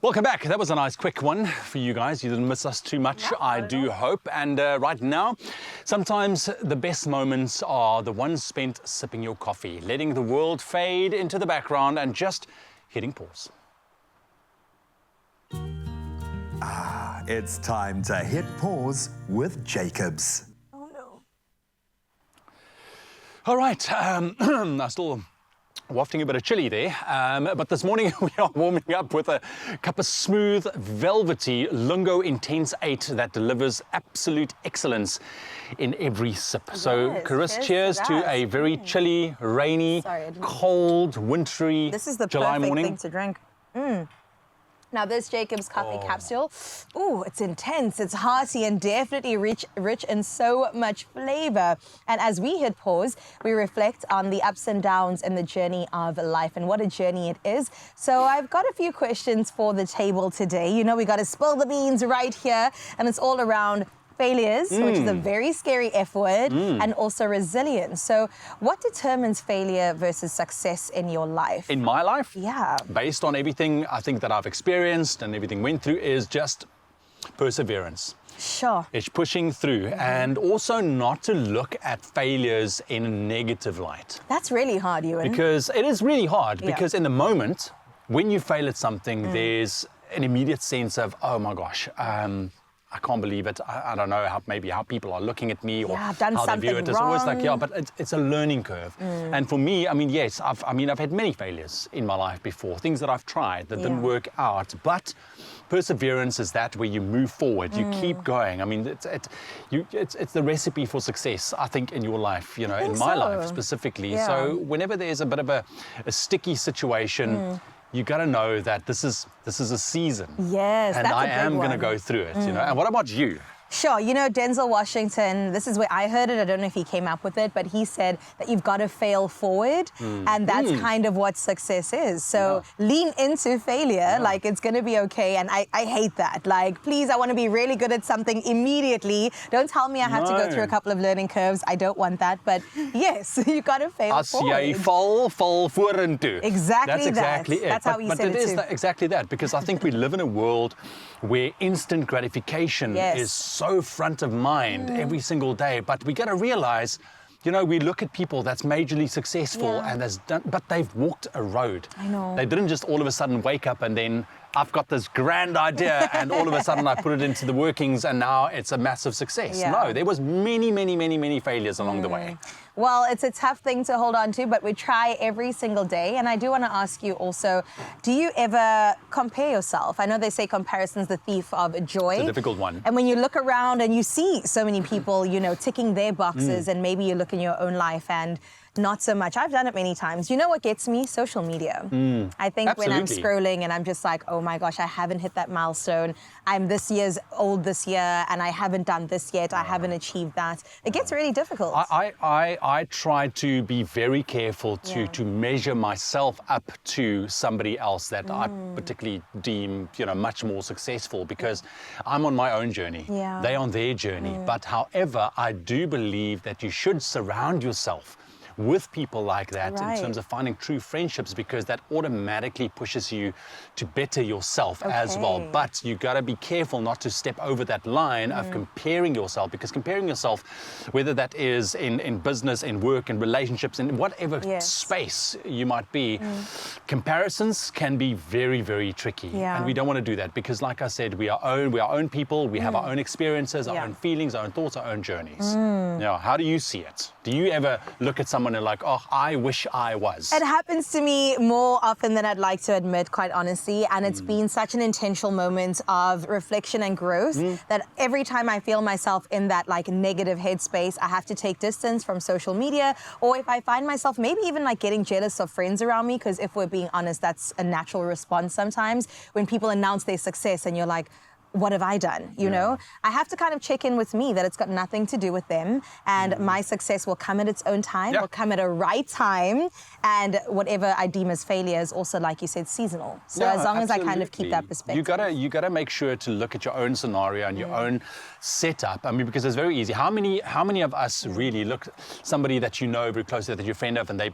Welcome back. That was a nice quick one for you guys. You didn't miss us too much, No, I do hope. And right now, sometimes the best moments are the ones spent sipping your coffee, letting the world fade into the background and just hitting pause. It's time to hit pause with JACOBS. Oh no. All right, I still wafting a bit of chilli there, but this morning we are warming up with a cup of smooth, velvety Lungo Intense 8 that delivers absolute excellence in every sip. So, Chris, cheers to a very chilly, rainy, cold, wintry This is the July perfect morning. thing to drink. Now this JACOBS coffee capsule, ooh, it's intense, it's hearty and definitely rich in so much flavor. And as we hit pause, we reflect on the ups and downs in the journey of life and what a journey it is. So I've got a few questions for the table today. You know, we got to spill the beans right here, and it's all around failures, which is a very scary F word, and also resilience. So what determines failure versus success in your life? In my life? Yeah. Based on everything I think that I've experienced and everything went through is just perseverance. Sure. It's pushing through and also not to look at failures in a negative light. That's really hard, Ewan. Because it is really hard because in the moment, when you fail at something, there's an immediate sense of, oh my gosh, I can't believe it. I don't know how people are looking at me or I've done how they view it. It's always like, wrong. but it's a learning curve. And for me, I mean, yes, I've had many failures in my life before, things that I've tried that didn't work out. But perseverance is that where you move forward, you keep going. I mean, it's the recipe for success, I think, in your life, you know, in my life specifically. Yeah. So whenever there's a bit of a sticky situation, you got to know that this is a season. Yes, and that's I a big am going to one. go through it, you know. And what about you? Sure, you know, Denzel Washington, this is where I heard it, I don't know if he came up with it, but he said that you've got to fail forward, and that's kind of what success is. So lean into failure, like it's going to be okay, and I hate that. Like, please, I want to be really good at something immediately. Don't tell me I have to go through a couple of learning curves. I don't want that, but yes, you got to fail As jy forward. val vorentoe. Exactly That's exactly that. it. That's how he said it too. Exactly that, because I think we live in a world where instant gratification is so front of mind every single day. But we got to realize, you know, we look at people that's majorly successful and but they've walked a road. I know. They didn't just all of a sudden wake up and then I've got this grand idea and all of a sudden I put it into the workings and now it's a massive success. Yeah. No, there was many failures along the way. Well, it's a tough thing to hold on to, but we try every single day. And I do want to ask you also, do you ever compare yourself? I know they say comparison's the thief of joy. It's a difficult one. And when you look around and you see so many people, you know, ticking their boxes, and maybe you look in your own life and not so much. I've done it many times. You know what gets me? Social media. I think when I'm scrolling and I'm just like, oh my gosh, I haven't hit that milestone. I'm this year's old this year and I haven't done this yet. I haven't achieved that. It gets really difficult. I try to be very careful to measure myself up to somebody else that I particularly deem, you know, much more successful because I'm on my own journey. They're on their journey. But however, I do believe that you should surround yourself with people like that in terms of finding true friendships, because that automatically pushes you to better yourself as well. But you got to be careful not to step over that line of comparing yourself, because comparing yourself, whether that is in business, in work, in relationships, in whatever space you might be, comparisons can be very tricky. And we don't want to do that because, like I said, we are our own people. We have our own experiences, our own feelings, our own thoughts, our own journeys. Now, how do you see it? Do you ever look at someone and like, oh, I wish I was? It happens to me more often than I'd like to admit, quite honestly. And it's been such an intentional moment of reflection and growth that every time I feel myself in that like negative headspace, I have to take distance from social media. Or if I find myself maybe even like getting jealous of friends around me, because if we're being honest, that's a natural response sometimes when people announce their success and you're like, what have I done? You know, I have to kind of check in with me that it's got nothing to do with them, and my success will come at its own time, will come at a right time, and whatever I deem as failure is also, like you said, seasonal. So as long as I kind of keep that perspective. You gotta make sure to look at your own scenario and your own setup. I mean, because it's very easy. How many of us really look somebody that you know very closely, that you're a friend of, and they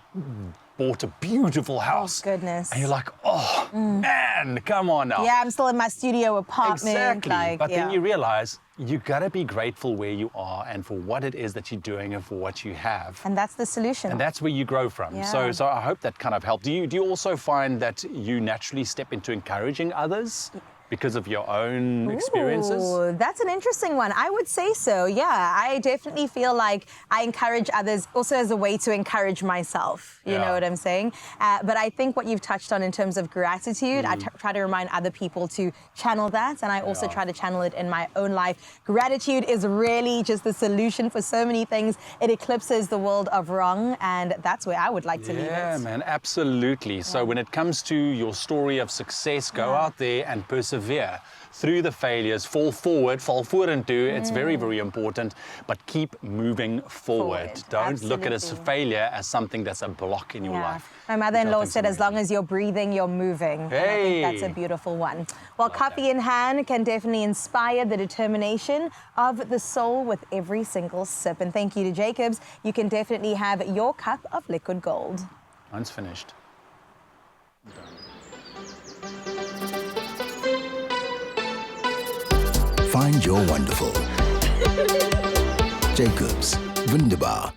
bought a beautiful house. Goodness. And you're like, oh, man, come on now. Yeah, I'm still in my studio apartment. Exactly. Like, But yeah. then you realize you gotta be grateful where you are and for what it is that you're doing and for what you have. And that's the solution. And that's where you grow from. Yeah. So I hope that kind of helped. Do you also find that you naturally step into encouraging others because of your own experiences? Ooh, that's an interesting one. I would say so, yeah. I definitely feel like I encourage others also as a way to encourage myself. You know what I'm saying? But I think what you've touched on in terms of gratitude, I try to remind other people to channel that. And I also try to channel it in my own life. Gratitude is really just the solution for so many things. It eclipses the world of wrong. And that's where I would like to leave it. Yeah, man, absolutely. So when it comes to your story of success, go out there and persevere through the failures, fall vorentoe. It's very, very important, but keep moving forward. Don't look at a failure as something that's a block in your life. My mother-in-law said, as long as you're breathing, you're moving. And I think that's a beautiful one. Well, coffee in hand can definitely inspire the determination of the soul with every single sip. And thank you to Jacobs. You can definitely have your cup of liquid gold. Mine's finished. Find your wonderful. Jacobs, wunderbar.